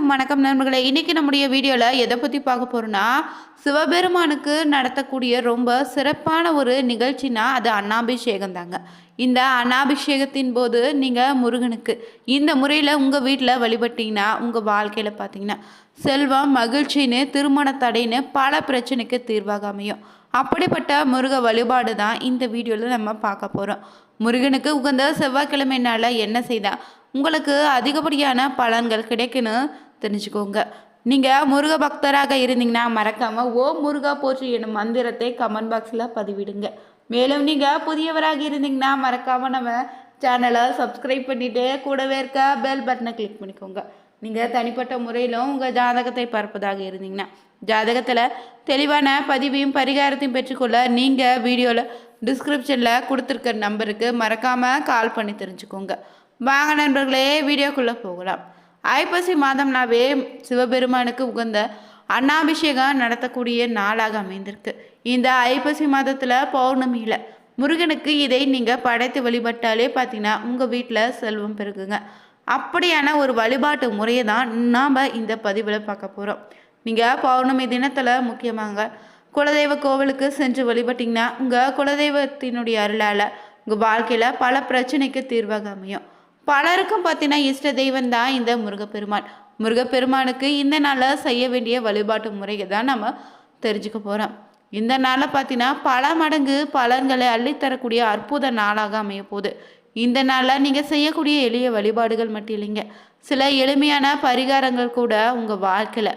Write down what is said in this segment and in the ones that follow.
வணக்கம் நண்பர்களே. இன்னைக்கு நம்முடைய வீடியோல எதை பத்தி பார்க்க போறோம்னா, சிவபெருமானுக்கு நடத்தக்கூடிய ரொம்ப சிறப்பான ஒரு நிகழ்ச்சினா அது அன்னாபிஷேகம் தாங்க. இந்த அன்னாபிஷேகத்தின் போது நீங்க முருகனுக்கு இந்த முறையில் உங்கள் வீட்டில் வழிபட்டீங்கன்னா உங்கள் வாழ்க்கையில் பார்த்தீங்கன்னா செல்வம், மகிழ்ச்சின்னு, திருமண தடைன்னு பல பிரச்சனைக்கு தீர்வாக அமையும். அப்படிப்பட்ட முருக வழிபாடு தான் இந்த வீடியோவில் நம்ம பார்க்க போகிறோம். முருகனுக்கு உகந்த செவ்வாய்க்கிழமைனால என்ன செய்தால் உங்களுக்கு அதிகப்படியான பலன்கள் கிடைக்குன்னு தெரிஞ்சுக்கோங்க. நீங்கள் முருக பக்தராக இருந்தீங்கன்னா மறக்காமல் ஓம் முருகா போற்றி எனும் மந்திரத்தை கமெண்ட் பாக்ஸில் பதிவிடுங்க. மேலும் நீங்கள் புதியவராக இருந்தீங்கன்னா மறக்காமல் நம்ம சேனலை சப்ஸ்கிரைப் பண்ணிவிட்டு கூடவே இருக்க பெல் பட்டனை கிளிக் பண்ணிக்கோங்க. நீங்கள் தனிப்பட்ட முறையிலும் உங்கள் ஜாதகத்தை பார்ப்பதாக இருந்தீங்கன்னா ஜாதகத்தில் தெளிவான பதிவையும் பரிகாரத்தையும் பெற்றுக்கொள்ள நீங்கள் வீடியோவில் டிஸ்கிரிப்ஷனில் கொடுத்துருக்க நம்பருக்கு மறக்காமல் கால் பண்ணி தெரிஞ்சுக்கோங்க. வாங்க நண்பர்களே, வீடியோக்குள்ளே போகலாம். ஐப்பசி மாதம்னாவே சிவபெருமானுக்கு உகந்த அன்னாபிஷேகம் நடத்தக்கூடிய நாளாக அமைந்திருக்கு. இந்த ஐப்பசி மாதத்தில் பௌர்ணமியில் முருகனுக்கு இதை நீங்கள் படைத்து வழிபட்டாலே பார்த்தீங்கன்னா உங்கள் வீட்டில் செல்வம் பெருகுங்க. அப்படியான ஒரு வழிபாட்டு முறையை தான் நாம் இந்த பதிவில் பார்க்க போகிறோம். நீங்கள் பௌர்ணமி தினத்தில் முக்கியமாக குலதெய்வ கோவிலுக்கு சென்று வழிபட்டிங்கன்னா உங்கள் குலதெய்வத்தினுடைய அருளால் உங்கள் வாழ்க்கையில் பல பிரச்சனைக்கு தீர்வாக அமையும். பலருக்கும் பார்த்தீங்கன்னா இஷ்ட தெய்வம் தான் இந்த முருகப்பெருமான். முருகப்பெருமானுக்கு இந்த நாளில் செய்ய வேண்டிய வழிபாட்டு முறையை தான் நம்ம தெரிஞ்சுக்க போகிறோம். இந்த நாளில் பார்த்தீங்கன்னா பல மடங்கு பலன்களை அள்ளித்தரக்கூடிய அற்புத நாளாக அமைய போகுது. இந்த நாளில் நீங்கள் செய்யக்கூடிய எளிய வழிபாடுகள் மட்டும் இல்லைங்க, சில எளிமையான பரிகாரங்கள் கூட உங்கள் வாழ்க்கையில்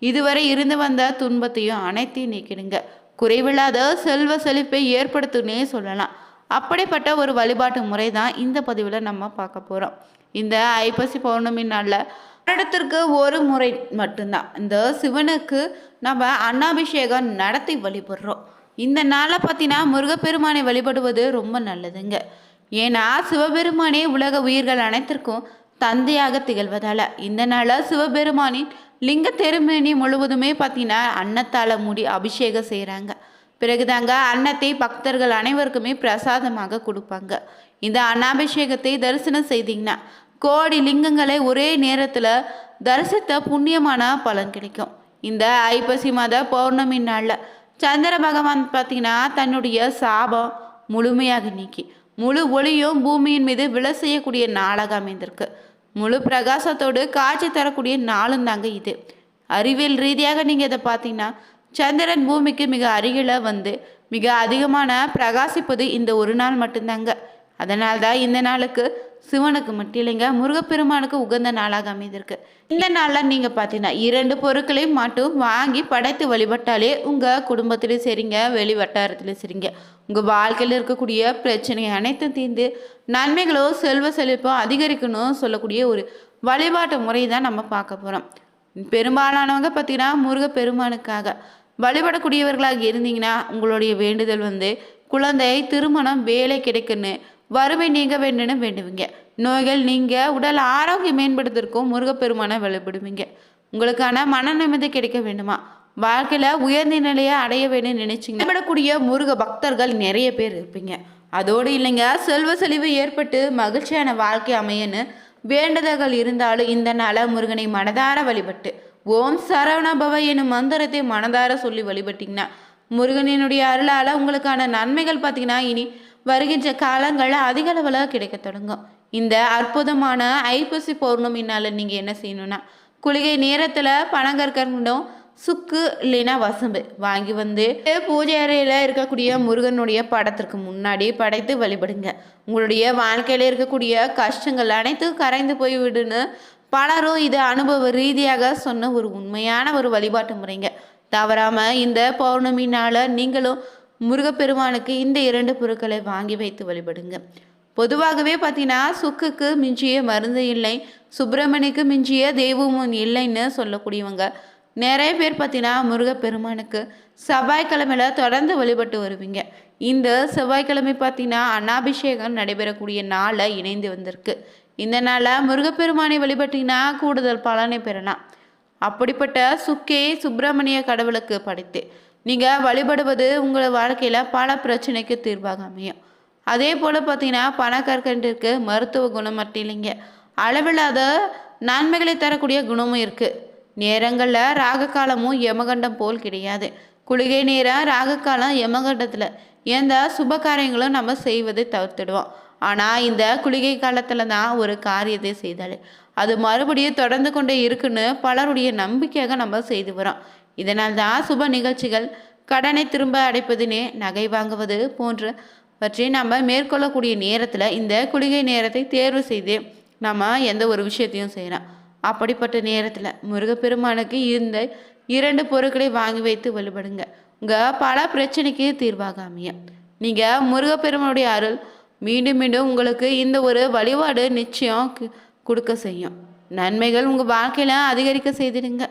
இதுவரை இருந்து வந்த துன்பத்தையும் அனைத்தையும் நீக்கிடுங்க. குறைவில்லாத செல்வ செழிப்பை ஏற்படுத்துன்னே சொல்லலாம். அப்படிப்பட்ட ஒரு வழிபாட்டு முறை தான் இந்த பதிவில் நம்ம பார்க்க போகிறோம். இந்த ஐப்பசி பௌர்ணமி நாளில் வருடத்திற்கு ஒரு முறை மட்டும்தான் இந்த சிவனுக்கு நம்ம அன்னாபிஷேகம் நடத்தி வழிபடுறோம். இந்த நாளை பார்த்தீங்கன்னா முருகப்பெருமானை வழிபடுவது ரொம்ப நல்லதுங்க. ஏன்னா சிவபெருமானே உலக உயிர்கள் அனைத்திற்கும் தந்தையாக திகழ்வதால் இந்த நாளில் சிவபெருமானின் லிங்க திருமேனி முழுவதுமே பார்த்தீங்கன்னா அன்னத்தால் மூடி அபிஷேகம் செய்கிறாங்க. பிறகுதாங்க அன்னத்தை பக்தர்கள் அனைவருக்குமே பிரசாதமாக கொடுப்பாங்க. இந்த அன்னாபிஷேகத்தை தரிசனம் செய்தீங்கன்னா கோடி லிங்கங்களை ஒரே நேரத்தில் தரிசித்த புண்ணியமான பலன் கிடைக்கும். இந்த ஐப்பசி மாத பௌர்ணமி நாளில் சந்திர பகவான் பார்த்தீங்கன்னா தன்னுடைய சாபம் முழுமையாக நீக்கி முழு ஒளியும் பூமியின் மீது விழ செய்யக்கூடிய நாளாக அமைந்திருக்கு. முழு பிரகாசத்தோடு காட்சி தரக்கூடிய நாளும் தாங்க இது. அறிவியல் ரீதியாக நீங்கள் இதை பார்த்தீங்கன்னா சந்திரன் பூமிக்கு மிக அருகில் வந்து மிக அதிகமான பிரகாசிப்பது இந்த ஒரு நாள் மட்டும்தாங்க. அதனால்தான் இந்த நாளுக்கு சிவனுக்கு மட்டும் இல்லைங்க முருகப்பெருமானுக்கு உகந்த நாளாக அமைந்திருக்கு. இந்த நாளில் நீங்கள் பார்த்தீங்கன்னா 2 பொருட்களையும் மட்டும் வாங்கி படைத்து வழிபட்டாலே உங்கள் குடும்பத்திலையும் சரிங்க, வெளி வட்டாரத்திலையும் சரிங்க, உங்கள் வாழ்க்கையில் இருக்கக்கூடிய பிரச்சனை அனைத்தும் தீர்ந்து நன்மைகளோ செல்வ செழிப்போ அதிகரிக்கணும் சொல்லக்கூடிய ஒரு வழிபாட்டு முறை தான் நம்ம பார்க்க போகிறோம். பெரும்பாலானவங்க பார்த்தீங்கன்னா முருகப்பெருமானுக்காக வழிபடக்கூடியவர்களாக இருந்தீங்கன்னா உங்களுடைய வேண்டுதல் குழந்தை, திருமணம், வேலை கிடைக்குன்னு, வறுமை நீங்க வேண்டுன்னு வேண்டுவீங்க. நோய்கள் நீங்க உடல் ஆரோக்கியம் மேம்படுத்திருக்கும் முருகப்பெருமானை வழிபடுவீங்க. உங்களுக்கான மன நிம்மதி கிடைக்க வேண்டுமா, வாழ்க்கையில் உயர்ந்த நிலையை அடைய வேணும்னு நினைச்சிங்க வழிபடக்கூடிய முருக பக்தர்கள் நிறைய பேர் இருப்பீங்க. அதோடு இல்லைங்க செல்வ செழிவு ஏற்பட்டு மகிழ்ச்சியான வாழ்க்கை அமையன்னு வேண்டுதல்கள் இருந்தாலும் இந்த நாளை முருகனை மனதார வழிபட்டு ஓம் சரவணபவ எனும் மந்திரத்தை மனதார சொல்லி வழிபட்டிங்கன்னா முருகனினுடைய அருளால் உங்களுக்கான நன்மைகள் பார்த்தீங்கன்னா இனி வருகின்ற காலங்கள் அதிக அளவில் கிடைக்க தொடங்கும். இந்த அற்புதமான ஐப்பசி பௌர்ணமி நாளில் நீங்கள் என்ன செய்யணும்னா குளிகை நேரத்தில் பனங்கற்கண்டும் சுக்கு இல்லைன்னா வசம்பு வாங்கி பூஜை அறையில் இருக்கக்கூடிய முருகனுடைய படத்திற்கு முன்னாடி படைத்து வழிபடுங்க. உங்களுடைய வாழ்க்கையில் இருக்கக்கூடிய கஷ்டங்கள் அனைத்தும் கரைந்து போய்விடுன்னு பலரும் இது அனுபவ ரீதியாக சொன்ன ஒரு உண்மையான ஒரு வழிபாட்டு முறைங்க. தவறாமல் இந்த பௌர்ணமி நாளை நீங்களும் முருகப்பெருமானுக்கு இந்த 2 பொருட்களை வாங்கி வைத்து வழிபடுங்க. பொதுவாகவே பார்த்தீங்கன்னா சுக்குக்கு மிஞ்சிய மருந்து இல்லை, சுப்பிரமணியக்கு மிஞ்சிய தெய்வமும் இல்லைன்னு சொல்லக்கூடியவங்க நிறைய பேர் பார்த்தீங்கன்னா முருகப்பெருமானுக்கு செவ்வாய்க்கிழமையில் தொடர்ந்து வழிபட்டு வருவீங்க. இந்த செவ்வாய்க்கிழமை பார்த்தீங்கன்னா அன்னாபிஷேகம் நடைபெறக்கூடிய நாளில் இணைந்து வந்திருக்கு. இந்த நாளில் முருகப்பெருமானை வழிபட்டிங்கன்னா கூடுதல் பலனை பெறலாம். அப்படிப்பட்ட சுக்கே சுப்பிரமணிய கடவுளுக்கு படைத்து நீங்கள் வழிபடுவது உங்கள் வாழ்க்கையில் பல பிரச்சனைக்கு தீர்வாக அமையும். அதே போல் பார்த்தீங்கன்னா பனக்கற்கண்டிற்கு மருத்துவ குணம் மட்டும் இல்லைங்க, அளவில்லாத நன்மைகளை தரக்கூடிய குணமும் இருக்குது. நேரங்களில் ராக காலமும் யமகண்டம் போல் கிடையாது. குளிகை நேரம் ராக காலம் யமகண்டத்தில் எந்த சுப காரியங்களும் நம்ம செய்வதை தவிர்த்துடுவோம். ஆனால் இந்த குளிகை காலத்தில் தான் ஒரு காரியத்தை செய்தாலே அது மறுபடியும் தொடர்ந்து கொண்டே இருக்குன்னு பலருடைய நம்பிக்கையாக நம்ம செய்து வரோம். இதனால் தான் சுப நிகழ்ச்சிகள், கடனை திரும்ப அடைப்பதுனே, நகை வாங்குவது போன்றவற்றை நம்ம மேற்கொள்ளக்கூடிய நேரத்தில் இந்த குளிகை நேரத்தை தேர்வு செய்து நம்ம எந்த ஒரு விஷயத்தையும் செய்யலாம். அப்படிப்பட்ட நேரத்தில் முருகப்பெருமானுக்கு இந்த 2 பொருட்களை வாங்கி வைத்து வழிபடுங்க. உங்கள் பல பிரச்சனைக்கு தீர்வாக அமையும். நீங்கள் முருகப்பெருமானுடைய அருள் மீண்டும் மீண்டும் உங்களுக்கு இந்த ஒரு வழிபாடு நிச்சயம் கொடுக்க செய்யும். நன்மைகள் உங்கள் வாழ்க்கையில் அதிகரிக்க செய்திடுங்க.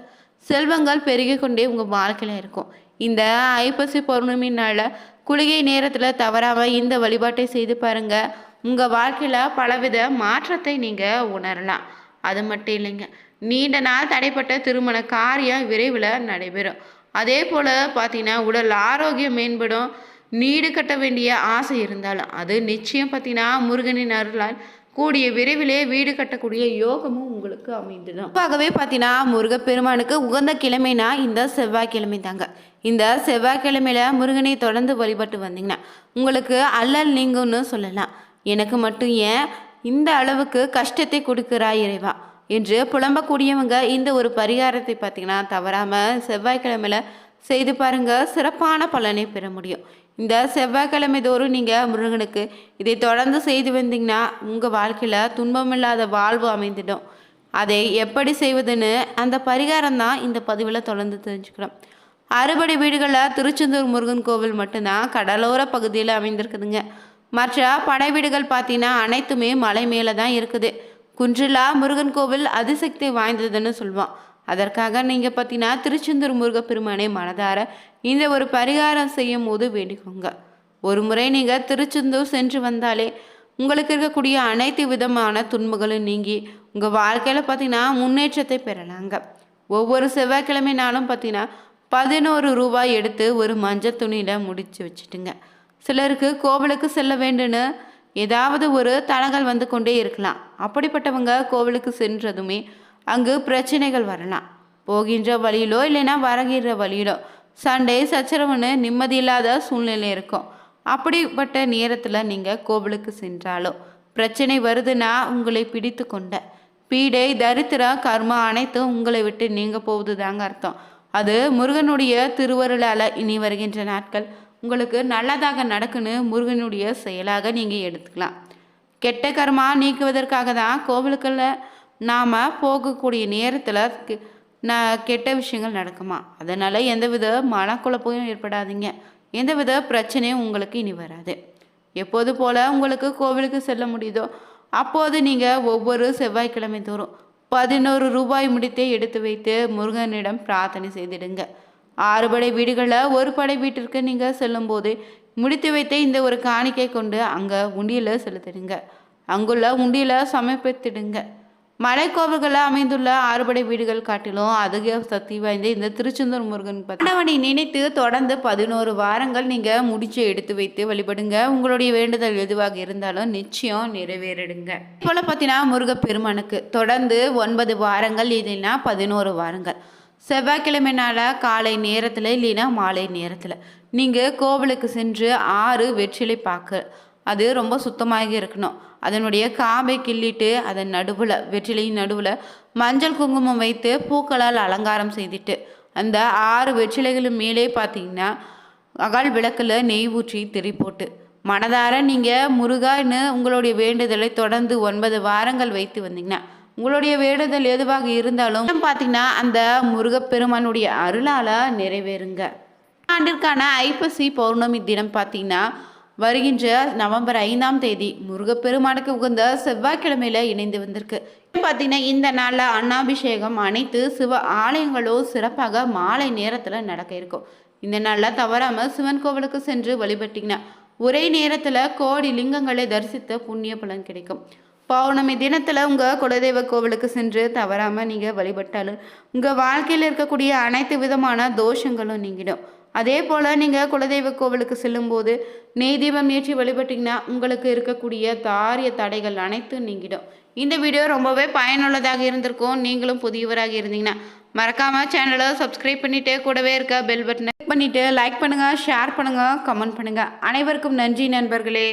செல்வங்கள் பெருகி கொண்டே உங்கள் வாழ்க்கையில் இருக்கும். இந்த ஐப்பசி பௌர்ணமி நாளில் குளிகை நேரத்தில் தவறாமல் இந்த வழிபாட்டை செய்து பாருங்கள். உங்கள் வாழ்க்கையில் பலவித மாற்றத்தை நீங்கள் உணரலாம். அது மட்டும் இல்லைங்க, நீண்ட நாள் தடைப்பட்ட திருமண காரியம் விரைவில் நடைபெறும். அதே போல் பார்த்தீங்கன்னா உடல் ஆரோக்கியம் மேம்படும். நீடு கட்ட வேண்டிய ஆசை இருந்தாலும் அது நிச்சயம் பார்த்தீங்கன்னா முருகனின் அருளால் கூடிய விரைவிலே வீடு கட்டக்கூடிய யோகமும் உங்களுக்கு அமைந்துடும். ஆகவே பார்த்தீங்கன்னா முருகப்பெருமானுக்கு உகந்த கிழமைனா இந்த செவ்வாய்க்கிழமை தாங்க. இந்த செவ்வாய்க்கிழமையில முருகனை தொடர்ந்து வழிபட்டு வந்தீங்கன்னா உங்களுக்கு அல்லல் நீங்கும்னு சொல்லலாம். எனக்கு மட்டும் ஏன் இந்த அளவுக்கு கஷ்டத்தை கொடுக்குறாய் இறைவா என்று புலம்பக்கூடியவங்க இந்த ஒரு பரிகாரத்தை பார்த்தீங்கன்னா தவறாமல் செவ்வாய்க்கிழமையில செய்து பாருங்க. சிறப்பான பலனை பெற முடியும். இந்த செவ்வாய்க்கிழமை தோறும் நீங்கள் முருகனுக்கு இதை தொடர்ந்து செய்து வந்தீங்கன்னா உங்கள் வாழ்க்கையில் துன்பமில்லாத வாழ்வு அமைந்திடும். அதை எப்படி செய்வதுன்னு அந்த பரிகாரம் தான் இந்த பதிவில் தொடர்ந்து தெரிஞ்சுக்கிறோம். அறுபடை வீடுகளில் திருச்செந்தூர் முருகன் கோவில் மட்டும்தான் கடலோர பகுதியில் அமைந்திருக்குதுங்க. மற்ற படை வீடுகள் பார்த்தீங்கன்னா அனைத்துமே மலை மேலே தான் இருக்குது. குன்றிலா முருகன் கோவில் அதிசக்தி வாய்ந்ததுன்னு சொல்லுவான். அதற்காக நீங்கள் பார்த்தீங்கன்னா திருச்செந்தூர் முருகப்பெருமானை மனதார இந்த ஒரு பரிகாரம் செய்யும் போது வேண்டிக்கோங்க. ஒரு முறை நீங்கள் திருச்செந்தூர் சென்று வந்தாலே உங்களுக்கு இருக்கக்கூடிய அனைத்து விதமான துன்பங்களும் நீங்கி உங்கள் வாழ்க்கையில் பார்த்தீங்கன்னா முன்னேற்றத்தை பெறலாங்க. ஒவ்வொரு செவ்வாய்க்கிழமை நாளும் பார்த்தீங்கன்னா 11 ரூபாய் எடுத்து ஒரு மஞ்சள் துணியில் முடித்து வச்சுட்டுங்க. சிலருக்கு கோவிலுக்கு செல்ல வேண்டுன்னு ஏதாவது ஒரு தடங்கள் வந்து கொண்டே இருக்கலாம். அப்படிப்பட்டவங்க கோவிலுக்கு சென்றதுமே அங்கு பிரச்சனைகள் வரலாம். போகின்ற வழியிலோ இல்லைன்னா வரகின்ற வழியிலோ சண்டை சச்சரவுன்னு நிம்மதியில்லாத சூழ்நிலை இருக்கும். அப்படிப்பட்ட நேரத்தில் நீங்கள் கோவிலுக்கு சென்றாலோ பிரச்சனை வருதுன்னா உங்களை பிடித்து கொண்ட பீடை தரித்திரம் கர்மா அனைத்தும் உங்களை விட்டு நீங்க போவது தாங்க அர்த்தம். அது முருகனுடைய திருவருளால் இனி வருகின்ற நாட்கள் உங்களுக்கு நல்லதாக நடக்குன்னு முருகனுடைய செயலாக நீங்கள் எடுத்துக்கலாம். கெட்ட கர்மா நீக்குவதற்காக தான் கோவிலுக்குள்ள நாம் போகக்கூடிய நேரத்தில் கெட்ட விஷயங்கள் நடக்குமா. அதனால் எந்தவித மனக்குழப்பமும் ஏற்படாதீங்க. எந்தவித பிரச்சனையும் உங்களுக்கு இனி வராது. எப்போது போல் உங்களுக்கு கோவிலுக்கு செல்ல முடியுதோ அப்போது நீங்கள் ஒவ்வொரு செவ்வாய்க்கிழமை தோறும் 11 ரூபாய் முடித்தே எடுத்து வைத்து முருகனிடம் பிரார்த்தனை செய்திடுங்க. 6 படை வீடுகளில் ஒரு படை வீட்டிற்கு நீங்கள் செல்லும்போது முடித்து வைத்த இந்த ஒரு காணிக்கை கொண்டு அங்கே உண்டியில் செலுத்திடுங்க. அங்குள்ள உண்டியில் சமர்ப்பித்திடுங்க. மலைக்கோவில்களில் அமைந்துள்ள 6 படை வீடுகள் காட்டிலும் அதிக சக்தி வாய்ந்த இந்த திருச்செந்தூர் முருகன் ஆண்டவனை நினைத்து தொடர்ந்து 11 வாரங்கள் நீங்கள் முடிச்சு எடுத்து வைத்து வழிபடுங்க. உங்களுடைய வேண்டுதல் எதுவாக இருந்தாலும் நிச்சயம் நிறைவேறிடுங்க. போல பார்த்தீங்கன்னா முருகப்பெருமானுக்கு தொடர்ந்து 9 வாரங்கள் இல்லைன்னா 11 வாரங்கள் செவ்வாய்க்கிழமைனால காலை நேரத்தில் இல்லைன்னா மாலை நேரத்தில் நீங்கள் கோவிலுக்கு சென்று 6 வெற்றிலை பாக்கு அது ரொம்ப சுத்தமாக இருக்கணும். அதனுடைய காம்பை கிள்ளிட்டு அதன் நடுவில் வெற்றிலையின் நடுவில் மஞ்சள் குங்குமம் வைத்து பூக்களால் அலங்காரம் செய்துட்டு அந்த 6 வெற்றிலைகளும் மேலே பார்த்தீங்கன்னா அகால் விளக்கில் நெய் ஊற்றி திரி போட்டு மனதார நீங்கள் முருகான்னு உங்களுடைய வேண்டுதலை தொடர்ந்து 9 வாரங்கள் வைத்து வந்தீங்கன்னா உங்களுடைய வேண்டுதல் எதுவாக இருந்தாலும் பார்த்தீங்கன்னா அந்த முருகப்பெருமானுடைய அருளால் நிறைவேறுங்க. ஆண்டிற்கான ஐப்பசி பௌர்ணமி தினம் பார்த்தீங்கன்னா வருகின்ற நவம்பர் 5ஆம் தேதி முருகப்பெருமானுக்கு உகந்த செவ்வாய்க்கிழமையில இணைந்து வந்திருக்கு. பார்த்தீங்கன்னா இந்த நாளில் அன்னாபிஷேகம் அனைத்து சிவ ஆலயங்களும் சிறப்பாக மாலை நேரத்தில் நடக்க இருக்கும். இந்த நாளில் தவறாமல் சிவன் கோவிலுக்கு சென்று வழிபட்டிங்கன்னா ஒரே நேரத்தில் கோடி லிங்கங்களை தரிசித்த புண்ணிய பலன் கிடைக்கும். பௌர்ணமி தினத்தில் உங்கள் குலதெய்வ கோவிலுக்கு சென்று தவறாமல் நீங்கள் வழிபட்டாலும் உங்கள் வாழ்க்கையில் இருக்கக்கூடிய அனைத்து விதமான தோஷங்களும் நீங்கிடும். அதே போல் நீங்கள் குலதெய்வ கோவிலுக்கு செல்லும்போது நெய் தீபம் ஏற்றி வழிபட்டிங்கன்னா உங்களுக்கு இருக்கக்கூடிய தாரிய தடைகள் அனைத்தும் நீங்கிடும். இந்த வீடியோ ரொம்பவே பயனுள்ளதாக இருந்திருக்கும். நீங்களும் புதியவராக இருந்தீங்கன்னா மறக்காமல் சேனலை சப்ஸ்கிரைப் பண்ணிவிட்டு கூடவே இருக்க பெல் பட்டனை பண்ணிவிட்டு லைக் பண்ணுங்கள், ஷேர் பண்ணுங்கள், கமெண்ட் பண்ணுங்கள். அனைவருக்கும் நன்றி நண்பர்களே.